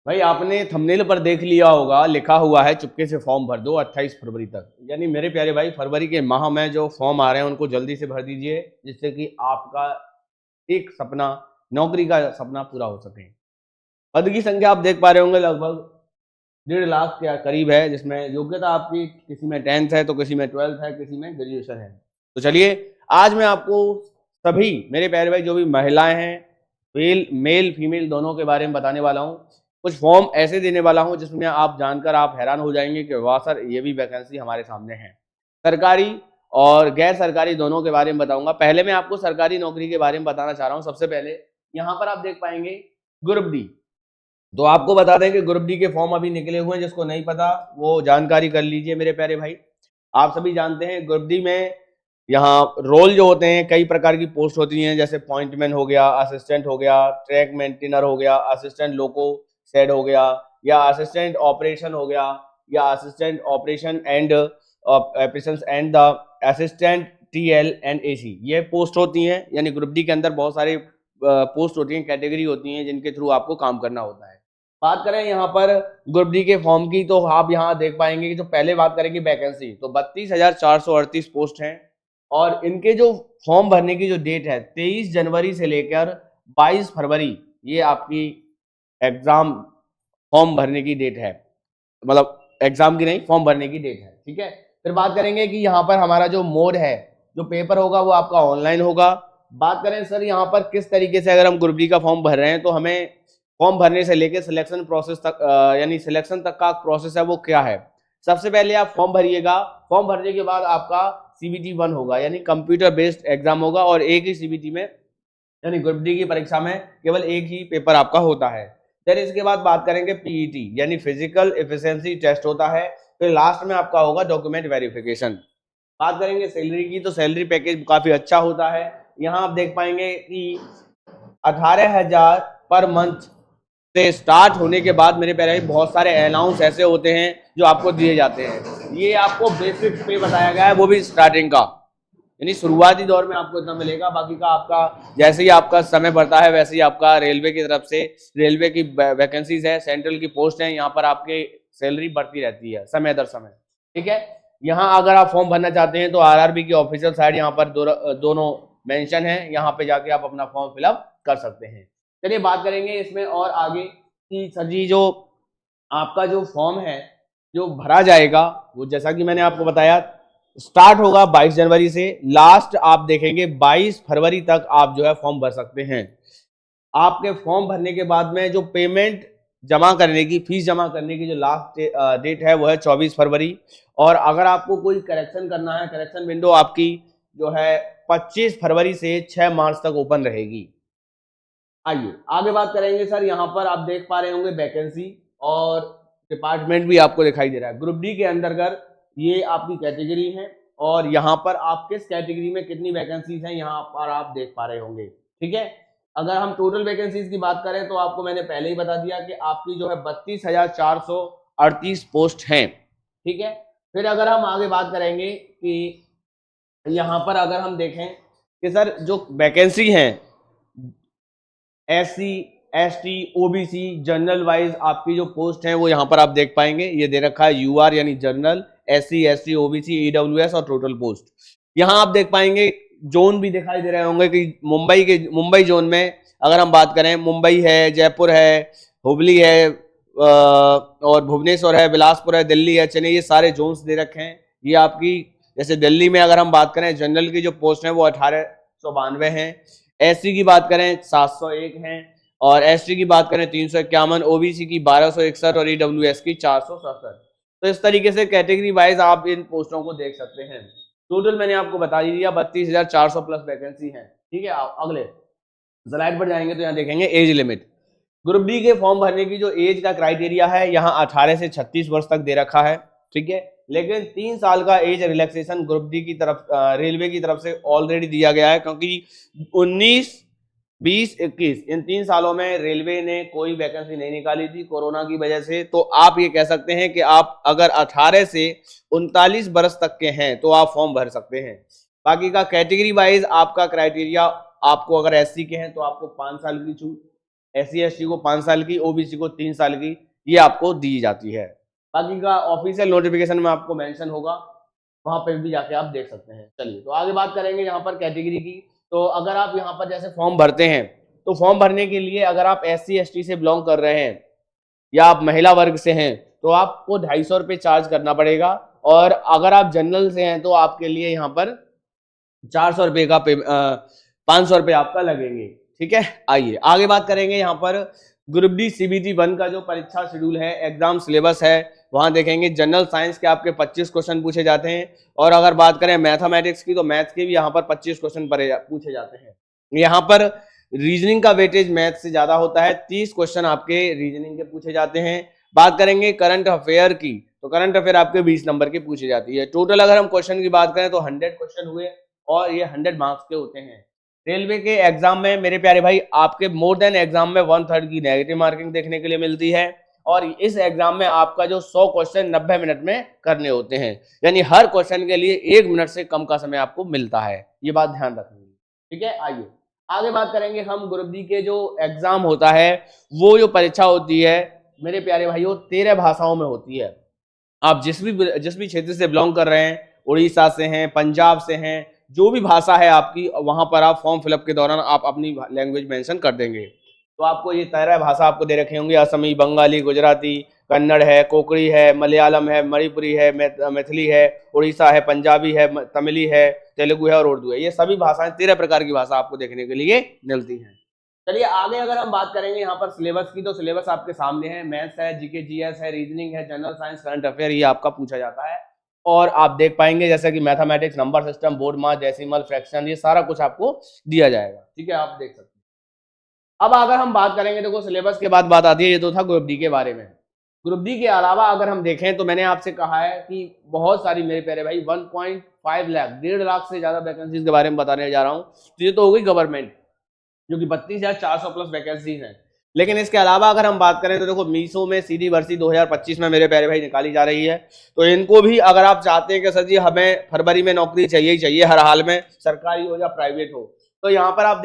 भाई आपने थंबनेल पर देख लिया होगा, लिखा हुआ है चुपके से फॉर्म भर दो 28 फरवरी तक। यानी मेरे प्यारे भाई, फरवरी के माह में जो फॉर्म आ रहे हैं उनको जल्दी से भर दीजिए, जिससे कि आपका एक सपना, नौकरी का सपना पूरा हो सके। पद की संख्या आप देख पा रहे होंगे, लगभग 1.5 लाख के करीब है, जिसमें योग्यता आपकी किसी में 10th है तो किसी में 12th है, किसी में ग्रेजुएशन है। तो चलिए, आज मैं आपको सभी मेरे प्यारे भाई जो भी महिलाएं हैं, मेल फीमेल दोनों के बारे में बताने वाला हूँ। कुछ फॉर्म ऐसे देने वाला हूँ जिसमें आप जानकर आप हैरान हो जाएंगे कि वाह सर, ये भी वैकेंसी हमारे सामने है। सरकारी और गैर सरकारी दोनों के बारे में बताऊंगा। पहले मैं आपको सरकारी नौकरी के बारे में बताना चाह रहा हूँ। सबसे पहले यहाँ पर आप देख पाएंगे ग्रुप डी। तो आपको बता दें कि ग्रुप डी के फॉर्म अभी निकले हुए हैं, जिसको नहीं पता वो जानकारी कर लीजिए मेरे प्यारे भाई। आप सभी जानते हैं ग्रुप डी में यहाँ रोल जो होते हैं, कई प्रकार की पोस्ट होती हैं, जैसे पॉइंटमैन हो गया, असिस्टेंट हो गया, ट्रैक मेंटेनर हो गया, असिस्टेंट लोको सेड हो गया, या असिस्टेंट ऑपरेशन हो गया, या assistant operation and operations and the assistant TL and AC, ये पोस्ट होती हैं। यानी ग्रुप डी के अंदर बहुत सारे पोस्ट होती हैं, कैटेगरी होती हैं, जिनके थ्रू आपको काम करना होता है। बात करें यहाँ पर ग्रुप डी के फॉर्म की, तो आप यहाँ देख पाएंगे कि जो पहले बात करेंगे वैकेंसी, तो 32,438 पोस्ट हैं। और इनके जो फॉर्म भरने की जो डेट है 23 जनवरी से लेकर 22 फरवरी, ये आपकी एग्जाम फॉर्म भरने की डेट है। मतलब एग्जाम की नहीं, फॉर्म भरने की डेट है, ठीक है। फिर बात करेंगे कि यहाँ पर हमारा जो मोड है, जो पेपर होगा वो आपका ऑनलाइन होगा। बात करें सर यहाँ पर किस तरीके से, अगर हम ग्रुप डी का फॉर्म भर रहे हैं तो हमें फॉर्म भरने से लेकर सिलेक्शन प्रोसेस तक, यानी सिलेक्शन तक का प्रोसेस है वो क्या है। सबसे पहले आप फॉर्म भरिएगा। फॉर्म भरने के बाद आपका सीबीटी 1 होगा, यानी कंप्यूटर बेस्ड एग्जाम होगा, और एक ही सीबीटी में, यानी ग्रुप डी की परीक्षा में केवल एक ही पेपर आपका होता है। फिर इसके बाद बात करेंगे पीईटी, यानी फिजिकल एफिशिएंसी टेस्ट होता है। फिर लास्ट में आपका होगा डॉक्यूमेंट वेरिफिकेशन। बात करेंगे सैलरी की, तो सैलरी पैकेज काफी अच्छा होता है। यहाँ आप देख पाएंगे कि 18,000 पर मंथ से स्टार्ट होने के बाद मेरे प्यारे बहुत सारे अलाउंस ऐसे होते हैं जो आपको दिए जाते हैं। ये आपको बेसिक पे बताया गया है, वो भी स्टार्टिंग का, यानी शुरुआती दौर में आपको इतना मिलेगा। बाकी का आपका जैसे ही आपका समय बढ़ता है वैसे ही आपका रेलवे की तरफ से, रेलवे की वैकेंसीज है, सेंट्रल की पोस्ट है, यहाँ पर आपके सैलरी बढ़ती रहती है समय दर समय, ठीक है। यहाँ अगर आप फॉर्म भरना चाहते हैं तो आरआरबी की ऑफिशियल साइट यहाँ पर दोनों मेंशन है, यहाँ पे जाके आप अपना फॉर्म फिलअप कर सकते हैं। चलिए बात करेंगे इसमें और आगे कि सर जी, जो आपका जो फॉर्म है जो भरा जाएगा, वो जैसा कि मैंने आपको बताया स्टार्ट होगा 22 जनवरी से, लास्ट आप देखेंगे 22 फरवरी तक आप जो है फॉर्म भर सकते हैं। आपके फॉर्म भरने के बाद में जो पेमेंट जमा करने की, फीस जमा करने की जो लास्ट डेट है वो है 24 फरवरी। और अगर आपको कोई करेक्शन करना है, करेक्शन विंडो आपकी जो है 25 फरवरी से 6 मार्च तक ओपन रहेगी। आइए आगे बात करेंगे सर। यहाँ पर आप देख पा रहे होंगे वैकेंसी और डिपार्टमेंट भी आपको दिखाई दे रहा है। ग्रुप डी के अंतर्गत ये आपकी कैटेगरी है, और यहाँ पर आप किस कैटेगरी में कितनी वैकेंसीज हैं यहाँ पर आप देख पा रहे होंगे, ठीक है। अगर हम टोटल वैकेंसीज की बात करें तो आपको मैंने पहले ही बता दिया कि आपकी जो है 32,438 पोस्ट हैं, ठीक है। फिर अगर हम आगे बात करेंगे कि यहाँ पर अगर हम देखें कि सर जो वैकेंसी हैं SC ST OBC general wise आपकी जो पोस्ट है वो यहाँ पर आप देख पाएंगे, ये दे रखा है UR यानी general, SC ST OBC EWS और टोटल पोस्ट। यहाँ आप देख पाएंगे जोन भी दिखाई दे रहे होंगे कि मुंबई जोन में अगर हम बात करें, मुंबई है, जयपुर है, हुबली है, और भुवनेश्वर है, बिलासपुर है, दिल्ली है, चेन्नई, ये सारे जोन्स दे रखे हैं। ये आपकी, जैसे दिल्ली में अगर हम बात करें जनरल की जो पोस्ट है वो 1892 है, SC की बात करें 701 हैं, और ST की बात करें 351, OBC की 1261 और EWS की 467। तो इस तरीके से कैटेगरी वाइज आप इन पोस्टों को देख सकते हैं। टोटल मैंने आपको बता दिया 32,400 प्लस वैकेंसी है, ठीक है। आप अगले स्लाइड पर जाएंगे तो यहाँ देखेंगे एज लिमिट। ग्रुप डी के फॉर्म भरने की जो एज का क्राइटेरिया है यहाँ 18 से 36 वर्ष तक दे रखा है, ठीक है। लेकिन 3 साल का एज रिलैक्सेशन ग्रुप डी की तरफ, रेलवे की तरफ से ऑलरेडी दिया गया है, क्योंकि 19, 20, 21 इन 3 सालों में रेलवे ने कोई वैकेंसी नहीं निकाली थी कोरोना की वजह से। तो आप ये कह सकते हैं कि आप अगर 18 से 39 वर्ष तक के हैं तो आप फॉर्म भर सकते हैं। बाकी का कैटेगरी वाइज आपका क्राइटेरिया, आपको अगर SC के हैं तो आपको 5 साल की छूट, SC ST को 5 साल की, OBC को 3 साल की ये आपको दी जाती है। बाकी का ऑफिशियल नोटिफिकेशन में आपको मेंशन होगा, वहां पे भी जाके आप देख सकते हैं। चलिए तो आगे बात करेंगे यहाँ पर कैटेगरी की। तो अगर आप यहाँ पर जैसे फॉर्म भरते हैं तो फॉर्म भरने के लिए अगर आप SC ST से बिलोंग कर रहे हैं या आप महिला वर्ग से हैं तो आपको 250 रुपये चार्ज करना पड़ेगा, और अगर आप जनरल से हैं तो आपके लिए यहाँ पर 400 रुपये का 500 रुपये आपका लगेंगे। ठीक है, आइए आगे बात करेंगे। यहाँ पर ग्रुप डी CBT 1 का जो परीक्षा शेड्यूल है, एग्जाम सिलेबस है, वहां देखेंगे जनरल साइंस के आपके 25 क्वेश्चन पूछे जाते हैं, और अगर बात करें मैथमेटिक्स की तो मैथ्स के भी यहाँ पर 25 क्वेश्चन पूछे जाते हैं। यहाँ पर रीजनिंग का वेटेज मैथ से ज्यादा होता है, 30 क्वेश्चन आपके रीजनिंग के पूछे जाते हैं। बात करेंगे करंट अफेयर की, तो करंट अफेयर आपके 20 नंबर की पूछी जाती है। टोटल अगर हम क्वेश्चन की बात करें तो 100 क्वेश्चन हुए और ये 100 मार्क्स के होते हैं। रेलवे के एग्जाम में मेरे प्यारे भाई आपके मोर देन एग्जाम में 1/3 की नेगेटिव मार्किंग देखने के लिए मिलती है, और इस एग्जाम में आपका जो 100 क्वेश्चन 90 मिनट में करने होते हैं, यानी हर क्वेश्चन के लिए 1 मिनट से कम का समय आपको मिलता है, ये बात ध्यान रखेंगे। ठीक है, आइए आगे बात करेंगे हम। ग्रुप डी के जो एग्जाम होता है, वो जो परीक्षा होती है मेरे प्यारे भाइयों 13 भाषाओं में होती है। आप जिस भी क्षेत्र से बिलोंग कर रहे हैं, उड़ीसा से हैं, पंजाब से हैं, जो भी भाषा है आपकी, वहां पर आप फॉर्म फिलअप के दौरान आप अपनी लैंग्वेज मेंशन कर देंगे। तो आपको ये 13 भाषा आपको दे रखे होंगे, असमी, बंगाली, गुजराती, कन्नड़ है, कोकड़ी है, मलयालम है, मणिपुरी है, मैथिली है, उड़ीसा है, पंजाबी है, तमिली है, तेलुगु है और उर्दू है। ये सभी भाषाएं 13 प्रकार की भाषा आपको देखने के लिए मिलती हैं। चलिए आगे अगर हम बात करेंगे यहाँ पर सिलेबस की, तो सिलेबस आपके सामने है। मैथ्स है, जीके जीएस है, रीजनिंग है, जनरल साइंस, करंट अफेयर, ये आपका पूछा जाता है। और आप देख पाएंगे जैसे कि mathematics, number system, board marks, decimal, fraction, ये सारा कुछ आपको दिया जाएगा। ठीक है, आप देख सकते हैं। अब अगर हम बात करेंगे, देखो सिलेबस के बाद बात आती है, ये तो था ग्रुप डी के बारे में। ग्रुप डी के अलावा अगर हम देखें तो मैंने आपसे कहा है कि बहुत सारी मेरे प्यारे भाई 1.5 लाख 1.5 लाख से ज्यादा वैकेंसीज के बारे में बताने जा रहा हूँ। तो ये तो हो गई गवर्नमेंट, जो कि 32,400 प्लस वैकेंसीज हैं। लेकिन इसके अलावा अगर हम बात करें तो देखो मीसो में सीधी भर्ती 2025 में मेरे प्यारे भाई निकाली जा रही है। तो इनको भी अगर आप चाहते हैं कि सर जी हमें फरवरी में नौकरी चाहिए ही चाहिए हर हाल में, सरकारी हो या प्राइवेट हो, तो यहाँ पर आप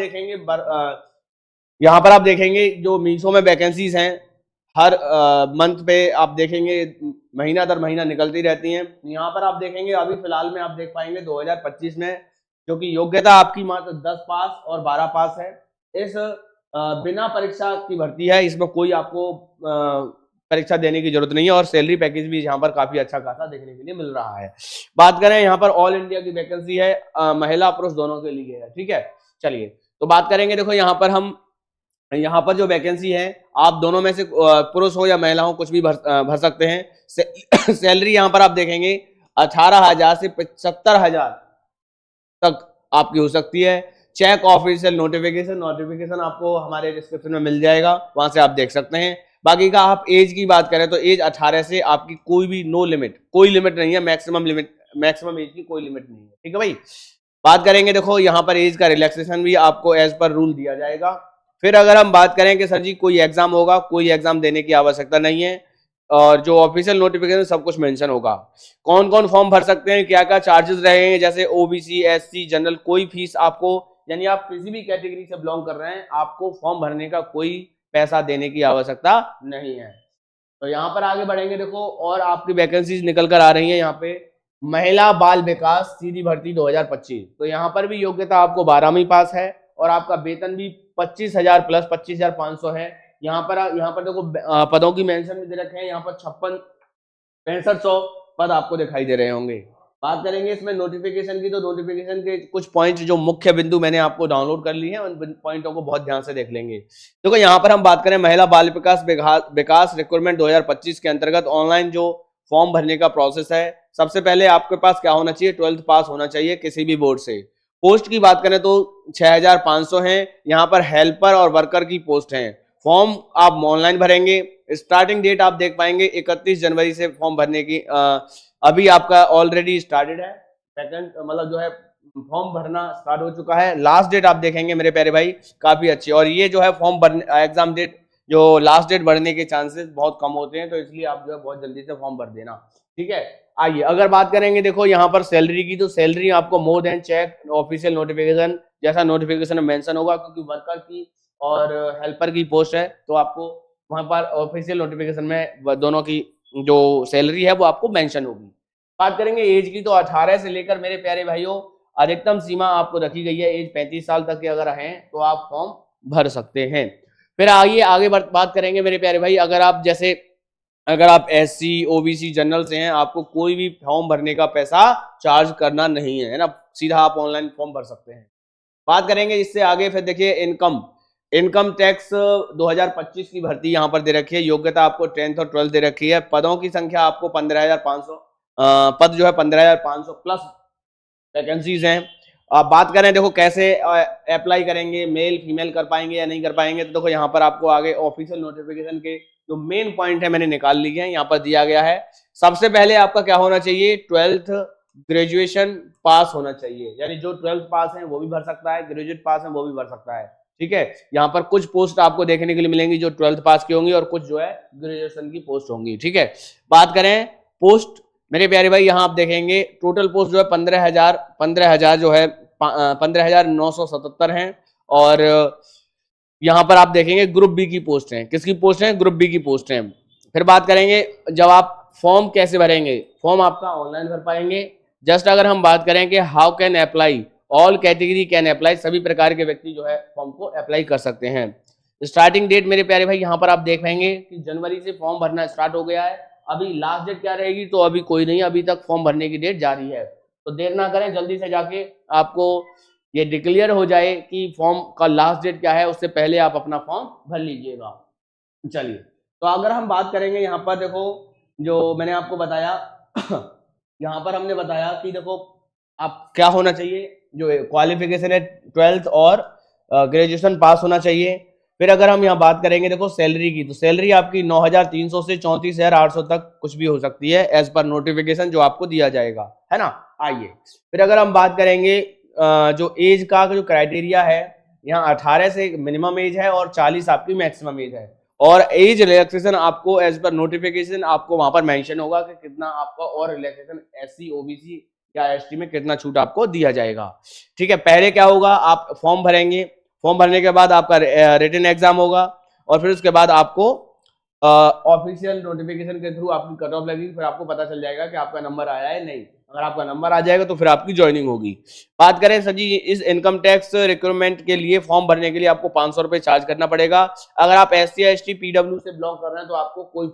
देखेंगे जो मीसो में वैकेंसीज हैं हर मंथ पे आप देखेंगे, महीना दर महीना निकलती रहती हैं। यहाँ पर आप देखेंगे अभी फिलहाल में आप देख पाएंगे 2025 में, जो कि योग्यता आपकी मात्र 10 पास और 12 पास है। इस बिना परीक्षा की भर्ती है, इसमें कोई आपको परीक्षा देने की जरूरत नहीं है, और सैलरी पैकेज भी यहाँ पर काफी अच्छा खासा देखने के लिए मिल रहा है। बात करें यहाँ पर ऑल इंडिया की वैकेंसी है, महिला पुरुष दोनों के लिए है। ठीक है, चलिए तो बात करेंगे। देखो यहाँ पर जो वैकेंसी है, आप दोनों में से पुरुष हो या महिला हो कुछ भी भर सकते हैं। सैलरी यहाँ पर आप देखेंगे 18,000 से 75,000 तक आपकी हो सकती है। चेक ऑफिशियल नोटिफिकेशन आपको हमारे डिस्क्रिप्शन में मिल जाएगा, वहां से आप देख सकते हैं। बाकी का आप एज की बात करें तो एज 18 से आपकी कोई भी कोई लिमिट नहीं है, मैक्सिमम एज की कोई लिमिट नहीं है। ठीक है भाई, बात करेंगे देखो यहाँ पर एज का रिलैक्सेशन भी आपको एज पर रूल दिया जाएगा। फिर अगर हम बात करें कि सर जी कोई एग्जाम होगा, कोई एग्जाम देने की आवश्यकता नहीं है, और जो ऑफिशियल नोटिफिकेशन सब कुछ मेंशन होगा। कौन कौन फॉर्म भर सकते हैं, क्या क्या चार्जेस रहेंगे, जैसे ओबीसी, एससी, जनरल, कोई फीस आपको, यानी आप किसी भी कैटेगरी से बिलोंग कर रहे हैं, आपको फॉर्म भरने का कोई पैसा देने की आवश्यकता नहीं है। तो यहाँ पर आगे बढ़ेंगे। देखो और आपकी वैकेंसीज निकल कर आ रही है यहाँ पे। महिला बाल विकास सीधी भर्ती 2025, तो यहाँ पर भी योग्यता आपको 12वीं पास है, और आपका वेतन भी 25,000 प्लस 25,500 है। यहाँ पर देखो पदों की मेंशन भी दे रखे हैं, यहाँ पर 6500 पद आपको दिखाई दे रहे होंगे। बात करेंगे इसमें नोटिफिकेशन की, तो नोटिफिकेशन के कुछ पॉइंट जो मुख्य बिंदु मैंने आपको डाउनलोड कर लिए हैं, उन पॉइंटों को बहुत ध्यान से देख लेंगे। देखो यहाँ पर हम बात करें महिला बाल विकास रिक्रूटमेंट 2025 के अंतर्गत ऑनलाइन जो फॉर्म भरने का प्रोसेस है, सबसे पहले आपके पास क्या होना चाहिए, 12th पास होना चाहिए किसी भी बोर्ड से। पोस्ट की बात करें तो 6,500 हैं, यहाँ पर हेल्पर और वर्कर की पोस्ट हैं। फॉर्म आप ऑनलाइन भरेंगे। स्टार्टिंग डेट आप देख पाएंगे 31 जनवरी से फॉर्म भरने की अभी आपका ऑलरेडी स्टार्टेड है, सेकंड मतलब जो है फॉर्म भरना स्टार्ट हो चुका है। लास्ट डेट आप देखेंगे मेरे प्यारे भाई काफी अच्छी, और ये जो है फॉर्म भरने एग्जाम डेट जो लास्ट डेट भरने के चांसेस बहुत कम होते हैं, तो इसलिए आप जो है बहुत जल्दी से फॉर्म भर देना। ठीक है, आइए अगर बात करेंगे देखो यहाँ पर सैलरी की, तो सैलरी आपको more than check official notification जैसा नोटिफिकेशन में मेंशन होगा, क्योंकि वर्कर की और हेल्पर की पोस्ट है, तो आपको वहां पर ऑफिशियल नोटिफिकेशन में दोनों की जो सैलरी है वो आपको मेंशन होगी। बात करेंगे एज की, तो 18 से लेकर मेरे प्यारे भाइयों अधिकतम सीमा आपको रखी गई है एज 35 साल तक के अगर हैं तो आप फॉर्म भर सकते हैं। फिर आइए आगे बात करेंगे मेरे प्यारे भाई, अगर आप एससी ओबीसी जनरल से हैं, आपको कोई भी फॉर्म भरने का पैसा चार्ज करना नहीं है ना, सीधा आप ऑनलाइन फॉर्म भर सकते हैं। बात करेंगे इससे आगे, फिर देखिए इनकम टैक्स 2025 की भर्ती यहाँ पर दे रखी है। योग्यता आपको 10th और 12th दे रखी है। पदों की संख्या आपको 15,500 पद जो है 15,500 प्लस वैकेंसीज हैं। आप बात करें देखो कैसे अप्लाई करेंगे, मेल फीमेल कर पाएंगे या नहीं कर पाएंगे, तो देखो यहाँ पर आपको आगे ऑफिशियल नोटिफिकेशन के जो मेन पॉइंट है मैंने निकाल लिए हैं, यहाँ पर दिया गया है। सबसे पहले आपका क्या होना चाहिए, 12th ग्रेजुएशन पास होना चाहिए, यानी जो 12th पास है वो भी भर सकता है, ग्रेजुएट पास है वो भी भर सकता है। ठीक है, यहाँ पर कुछ पोस्ट आपको देखने के लिए मिलेंगी जो 12th पास की होंगी और कुछ जो है ग्रेजुएशन की पोस्ट होंगी। ठीक है, बात करें पोस्ट, मेरे प्यारे भाई यहाँ आप देखेंगे टोटल पोस्ट जो है 15,000 जो है 15,977 हैं। और यहाँ पर आप देखेंगे ग्रुप बी की पोस्ट है, किसकी पोस्ट है, ग्रुप बी की पोस्ट है। फिर बात करेंगे जब आप फॉर्म कैसे भरेंगे, फॉर्म आपका ऑनलाइन भर पाएंगे। जस्ट अगर हम बात करें कि how can apply, all category can apply, सभी प्रकार के व्यक्ति जो है फॉर्म को अप्लाई कर सकते हैं। स्टार्टिंग डेट मेरे प्यारे भाई यहाँ पर आप देख पाएंगे कि जनवरी से फॉर्म भरना स्टार्ट हो गया है। अभी लास्ट डेट क्या रहेगी, तो अभी कोई नहीं, अभी तक फॉर्म भरने की डेट जारी है। तो देर ना करें, जल्दी से जाके आपको ये डिक्लेयर हो जाए कि फॉर्म का लास्ट डेट क्या है, उससे पहले आप अपना फॉर्म भर लीजिएगा। चलिए, तो अगर हम बात करेंगे यहाँ पर देखो, जो मैंने आपको बताया यहाँ पर हमने बताया कि देखो आप क्या होना चाहिए, जो क्वालिफिकेशन है 12th और ग्रेजुएशन पास होना चाहिए। फिर अगर हम यहाँ बात करेंगे देखो सैलरी की, तो सैलरी आपकी 9,300 से 34,800 तक कुछ भी हो सकती है एज पर नोटिफिकेशन जो आपको दिया जाएगा, है ना। आइए फिर अगर हम बात करेंगे जो एज का जो क्राइटेरिया है, यहाँ 18 से मिनिमम एज है और 40 आपकी मैक्सिमम एज है। और एज रिलैक्सेशन आपको एज पर नोटिफिकेशन आपको वहां पर मेंशन होगा कि कितना आपका और रिलैक्सेशन एससी ओबीसी या एसटी में कितना छूट आपको दिया जाएगा। ठीक है, पहले क्या होगा, आप फॉर्म भरेंगे, फॉर्म भरने के बाद आपका रिटन एग्जाम होगा और फिर उसके बाद आपको ऑफिशियल नोटिफिकेशन के थ्रू आपकी कट ऑफ लगेगी, फिर आपको पता चल जाएगा कि आपका नंबर आया है नहीं। अगर आपका नंबर आ जाएगा तो फिर आपकी ज्वाइनिंग होगी। बात करें सर जी, इस इनकम टैक्स रिक्रूटमेंट के लिए फॉर्म भरने के लिए आपको 500 रुपए चार्ज करना पड़ेगा। अगर आप SC ST PW से बिलोंग कर रहे हैं तो आपको कोई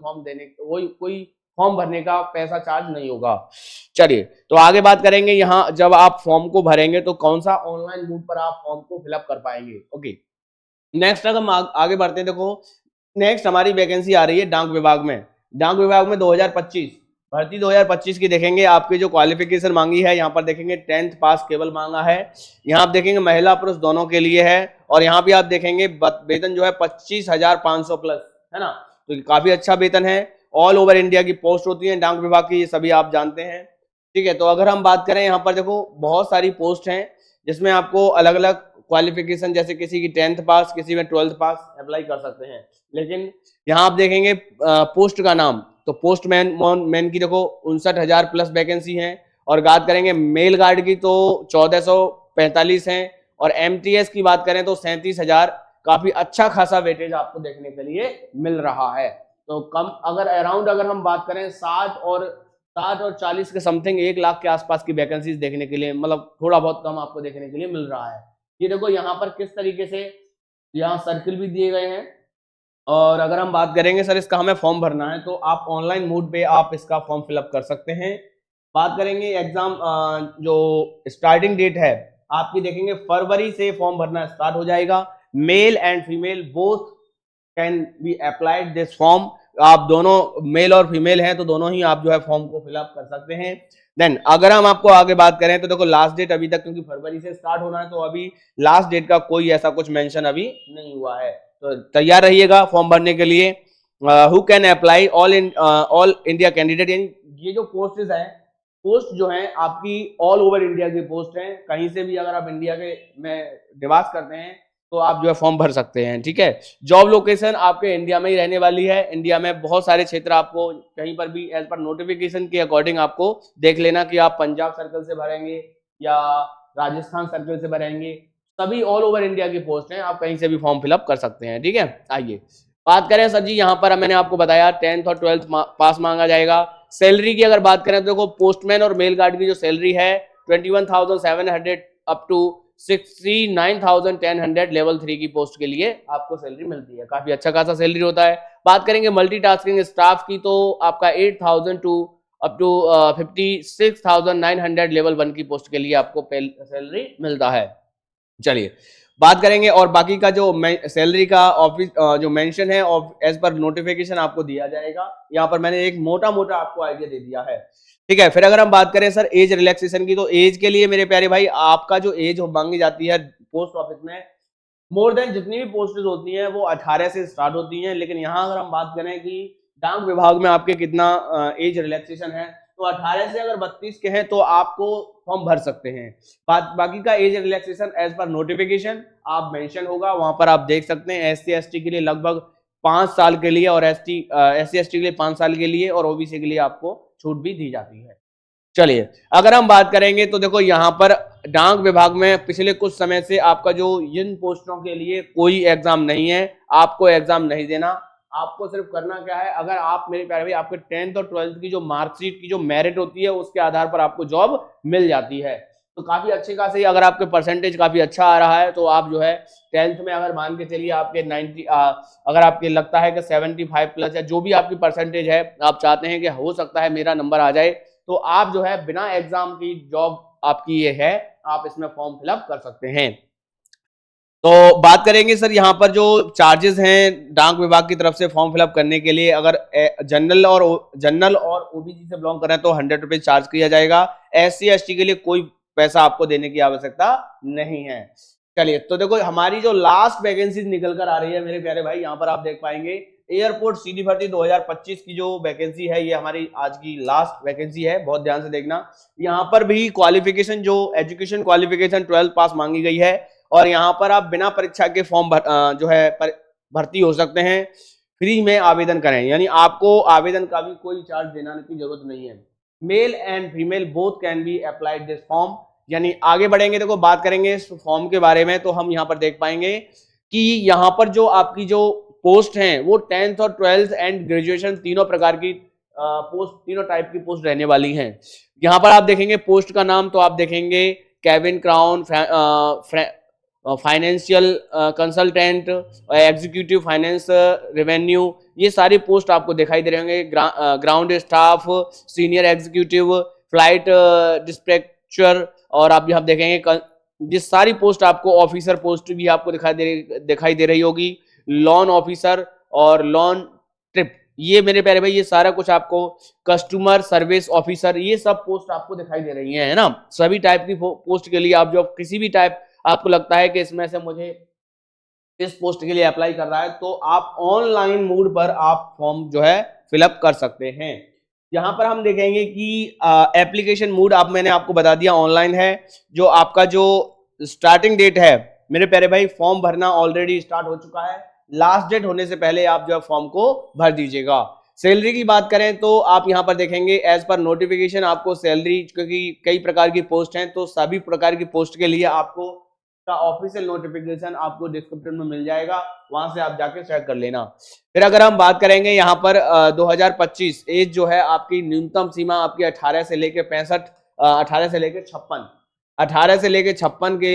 फॉर्म भरने का पैसा चार्ज नहीं होगा। चलिए, तो आगे बात करेंगे, यहाँ जब आप फॉर्म को भरेंगे तो कौन सा ऑनलाइन मोड पर आप फॉर्म को फिलअप कर पाएंगे। ओके, नेक्स्ट अगर हम आगे बढ़ते हैं, देखो नेक्स्ट हमारी वैकेंसी आ रही है डाक विभाग में। डाक विभाग में 2025 भर्ती 2025 की देखेंगे, आपकी जो क्वालिफिकेशन मांगी है यहाँ पर देखेंगे 10th पास केवल मांगा है। यहाँ आप देखेंगे महिला पुरुष दोनों के लिए है। और यहाँ भी आप देखेंगे वेतन जो है 25,500 प्लस, है ना, तो काफी अच्छा वेतन है। ऑल ओवर इंडिया की पोस्ट होती है डाक विभाग की, ये सभी आप जानते हैं। ठीक है, तो अगर हम बात करें यहाँ पर देखो बहुत सारी पोस्ट हैं जिसमें आपको अलग अलग क्वालिफिकेशन, जैसे किसी की 10th पास, किसी में 12th पास अप्लाई कर सकते हैं। लेकिन यहाँ आप देखेंगे पोस्ट का नाम, तो पोस्टमैन मैन की देखो 59,000 प्लस वैकेंसी है। और बात करेंगे मेल गार्ड की तो 1445 है। और MTS की बात करें तो 37,000, काफी अच्छा खासा वेटेज आपको देखने के लिए मिल रहा है। तो कम अगर अराउंड अगर हम बात करें 60 और 40 के समथिंग 1 लाख के आसपास की वैकेंसीज देखने के लिए, मतलब थोड़ा बहुत कम आपको देखने के लिए मिल रहा है। ये देखो यहाँ पर किस तरीके से यहाँ सर्किल भी दिए गए हैं। और अगर हम बात करेंगे सर इसका हमें फॉर्म भरना है, तो आप ऑनलाइन मोड पे आप इसका फॉर्म फिलअप कर सकते हैं। बात करेंगे एग्जाम जो स्टार्टिंग डेट है आपकी देखेंगे फरवरी से फॉर्म भरना स्टार्ट हो जाएगा। Male and female both can be applied this form. आप दोनों मेल और फीमेल हैं तो दोनों ही आप जो है फॉर्म को फिलअप कर सकते हैं। देन अगर हम आपको आगे बात करें तो देखो लास्ट डेट अभी तक, क्योंकि फरवरी से स्टार्ट होना है तो अभी लास्ट डेट का कोई ऐसा कुछ मेंशन अभी नहीं हुआ है, तो तैयार रहिएगा फॉर्म भरने के लिए। Who can apply, all India candidate. ये जो पोस्ट है, पोस्ट जो है आपकी ऑल ओवर इंडिया की पोस्ट है, कहीं से भी अगर आप इंडिया के में निवास करते हैं तो आप जो है फॉर्म भर सकते हैं। ठीक है, जॉब लोकेशन आपके इंडिया में ही रहने वाली है। इंडिया में बहुत सारे क्षेत्र आपको कहीं पर भी एज पर नोटिफिकेशन के अकॉर्डिंग आपको देख लेना कि आप पंजाब सर्कल से भरेंगे या राजस्थान सर्कल से भरेंगे, सभी ऑल ओवर इंडिया की पोस्ट हैं, आप कहीं से भी फॉर्म फिलअप कर सकते हैं। ठीक है, आइए बात करें सर जी, यहाँ पर मैंने आपको बताया 10th और 12th पास मांगा जाएगा। सैलरी की अगर बात करें तो देखो पोस्टमैन और मेल गार्ड की जो सैलरी है 21,700 अप टू 69,100 लेवल 3 की पोस्ट के लिए आपको सैलरी मिलती है, काफी अच्छा खासा सैलरी होता है। बात करेंगे मल्टीटास्किंग स्टाफ की तो आपका 8,000 टू अप टू 56,900 लेवल 1 की पोस्ट के लिए आपको सैलरी मिलता है। चलिए बात करेंगे और बाकी का जो सैलरी का ऑफिस जो मेंशन है एज पर नोटिफिकेशन आपको दिया जाएगा। यहाँ पर मैंने एक मोटा मोटा आपको आइडिया दे दिया है। ठीक है, फिर अगर हम बात करें सर एज रिलैक्सेशन की, तो एज के लिए मेरे प्यारे भाई आपका जो एज मांगी जाती है पोस्ट ऑफिस में, मोर देन जितनी भी पोस्टेज होती हैं वो 18 से स्टार्ट होती हैं। लेकिन यहाँ अगर हम बात करें कि डाक विभाग में आपके कितना एज रिलैक्सेशन है, तो 18 से अगर 32 के हैं तो आपको फॉर्म भर सकते हैं। बाकी का एज रिलैक्सेशन एज पर नोटिफिकेशन आप मेंशन होगा, वहां पर आप देख सकते हैं। SC/ST के लिए लगभग 5 साल के लिए और SC/ST के लिए 5 साल के लिए और OBC के लिए आपको छूट भी दी जाती है। चलिए अगर हम बात करेंगे तो देखो यहाँ पर डाक विभाग में पिछले कुछ समय से आपका जो इन पोस्टों के लिए कोई एग्जाम नहीं है, आपको एग्जाम नहीं देना। आपको सिर्फ करना क्या है, अगर आप मेरे प्यारे भाई आपके 10th और 12th की जो मार्कशीट की जो मेरिट होती है उसके आधार पर आपको जॉब मिल जाती है। तो काफी अच्छे खासे अगर आपके परसेंटेज काफी अच्छा आ रहा है तो आप जो है 10th में अगर मान के चलिए आपके 90 अगर आपके लगता है कि 75 प्लस या जो भी आपकी परसेंटेज है, आप चाहते हैं कि हो सकता है मेरा नंबर आ जाए, तो आप जो है बिना एग्जाम की जॉब आपकी ये है, आप इसमें फॉर्म फिलअप कर सकते हैं। तो बात करेंगे सर यहाँ पर जो चार्जेस हैं डाक विभाग की तरफ से फॉर्म फिलअप करने के लिए, अगर जनरल और ओबीसी से बिलोंग कर रहे हैं तो 100 रुपए चार्ज किया जाएगा। SC/ST के लिए कोई पैसा आपको देने की आवश्यकता नहीं है। चलिए तो देखो हमारी जो लास्ट वैकेंसी निकल कर आ रही है मेरे प्यारे भाई, यहाँ पर आप देख पाएंगे एयरपोर्ट सीधी भर्ती 2025 की जो वैकेंसी है, ये हमारी आज की लास्ट वैकेंसी है, बहुत ध्यान से देखना। यहाँ पर भी क्वालिफिकेशन जो एजुकेशन क्वालिफिकेशन 12th पास मांगी गई है और यहाँ पर आप बिना परीक्षा के फॉर्म जो है भर्ती हो सकते हैं, फ्री में आवेदन करें, यानी आपको आवेदन का भी कोई चार्ज देने की जरूरत नहीं है। Male and female both can be applied this form. यानी आगे बढ़ेंगे, देखो बात करेंगे इस फॉर्म के बारे में तो हम यहाँ पर देख पाएंगे कि यहाँ पर जो आपकी जो पोस्ट हैं वो 10th और 12th एंड ग्रेजुएशन तीनों प्रकार की पोस्ट, तीनों टाइप की पोस्ट रहने वाली हैं। यहाँ पर आप देखेंगे पोस्ट का नाम तो आप देखेंगे cabin crown, financial consultant, executive finance, revenue, ये सारी पोस्ट आपको दिखाई दे रहे होंगे। Ground staff, senior executive, flight dispatcher, और आप यहाँ देखेंगे जिस सारी पोस्ट आपको ऑफिसर पोस्ट भी आपको दिखाई दे रही होगी, लॉन ऑफिसर और लॉन ट्रिप, ये मेरे प्यारे भाई ये सारा कुछ आपको, कस्टमर सर्विस ऑफिसर, ये सब पोस्ट आपको दिखाई दे रही है ना। सभी टाइप की पोस्ट के लिए आप जो किसी भी टाइप आपको लगता है कि इसमें से मुझे इस पोस्ट के लिए अप्लाई कर रहा है, तो आप ऑनलाइन मोड पर आप फॉर्म जो है फिलअप कर सकते हैं। यहाँ पर हम देखेंगे कि एप्लीकेशन मोड आप मैंने आपको बता दिया ऑनलाइन है। जो आपका जो स्टार्टिंग डेट है मेरे प्यारे भाई, फॉर्म भरना ऑलरेडी स्टार्ट हो चुका है, लास्ट डेट होने से पहले आप जो है फॉर्म को भर दीजिएगा। सैलरी की बात करें तो आप यहाँ पर देखेंगे एज पर नोटिफिकेशन आपको सैलरी, क्योंकि कई प्रकार की पोस्ट हैं तो सभी प्रकार की पोस्ट के लिए आपको का ऑफिशियल नोटिफिकेशन आपको डिस्क्रिप्शन में मिल जाएगा, वहां से आप जाके चेक कर लेना। फिर अगर हम बात करेंगे यहाँ पर 2025 एज जो है आपकी न्यूनतम सीमा आपकी 18 से लेके 65, 18 से लेके 56, 18 से लेके 56 के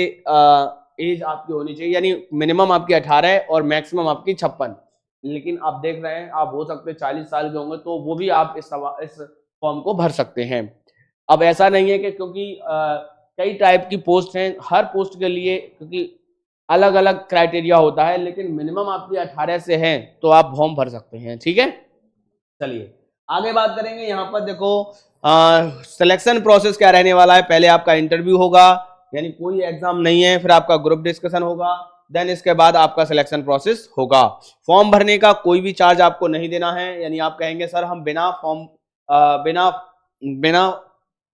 एज आपकी होनी चाहिए, यानी मिनिमम आपकी 18 और मैक्सिमम आपकी 56। लेकिन आप देख रहे हैं आप हो सकते 40 साल के होंगे तो वो भी आप इस फॉर्म को भर सकते हैं। अब ऐसा नहीं है कि क्योंकि कई टाइप की पोस्ट हैं, हर पोस्ट के लिए क्योंकि अलग अलग क्राइटेरिया होता है, लेकिन मिनिमम आपकी 18 से है तो आप फॉर्म भर सकते हैं। ठीक है, चलिए आगे बात करेंगे। यहाँ पर देखो सिलेक्शन प्रोसेस क्या रहने वाला है। पहले आपका इंटरव्यू होगा, यानी कोई एग्जाम नहीं है, फिर आपका ग्रुप डिस्कशन होगा, देन इसके बाद आपका सिलेक्शन प्रोसेस होगा। फॉर्म भरने का कोई भी चार्ज आपको नहीं देना है, यानी आप कहेंगे सर हम बिना फॉर्म बिना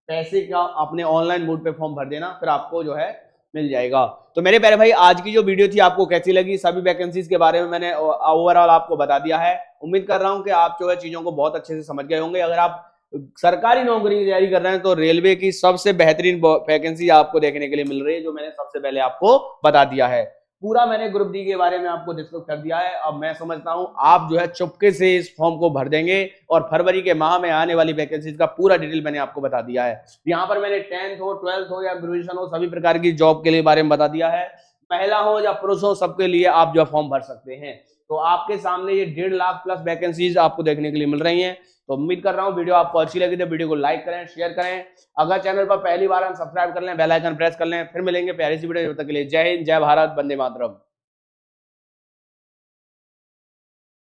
पैसे का अपने ऑनलाइन मोड पे फॉर्म भर देना, फिर आपको जो है मिल जाएगा। तो मेरे प्यारे भाई आज की जो वीडियो थी आपको कैसी लगी, सभी वैकेंसीज के बारे में मैंने ओवरऑल आपको बता दिया है। उम्मीद कर रहा हूं कि आप जो है चीजों को बहुत अच्छे से समझ गए होंगे। अगर आप सरकारी नौकरी की तैयारी कर रहे हैं तो रेलवे की सबसे बेहतरीन वैकेंसी आपको देखने के लिए मिल रही है, जो मैंने सबसे पहले आपको बता दिया है। पूरा मैंने ग्रुप डी के बारे में आपको डिस्कस कर दिया है। अब मैं समझता हूं आप जो है चुपके से इस फॉर्म को भर देंगे और फरवरी के माह में आने वाली वैकेंसीज का पूरा डिटेल मैंने आपको बता दिया है। यहाँ पर मैंने 10th हो, 12th हो या ग्रेजुएशन हो, सभी प्रकार की जॉब के लिए बारे में बता दिया है। महिला हो या पुरुष हो, सबके लिए आप जो फॉर्म भर सकते हैं। तो आपके सामने ये 1.5 लाख प्लस वैकेंसीज आपको देखने के लिए मिल रही हैं। तो उम्मीद कर रहा हूँ वीडियो आपको अच्छी लगी तो वीडियो को लाइक करें, शेयर करें। अगर चैनल पर पहली बार हम सब्सक्राइब कर लें, बेल आइकन प्रेस कर लें। फिर मिलेंगे प्यारी सी वीडियो, तब तक के लिए जय हिंद, जय भारत, वंदे मातरम।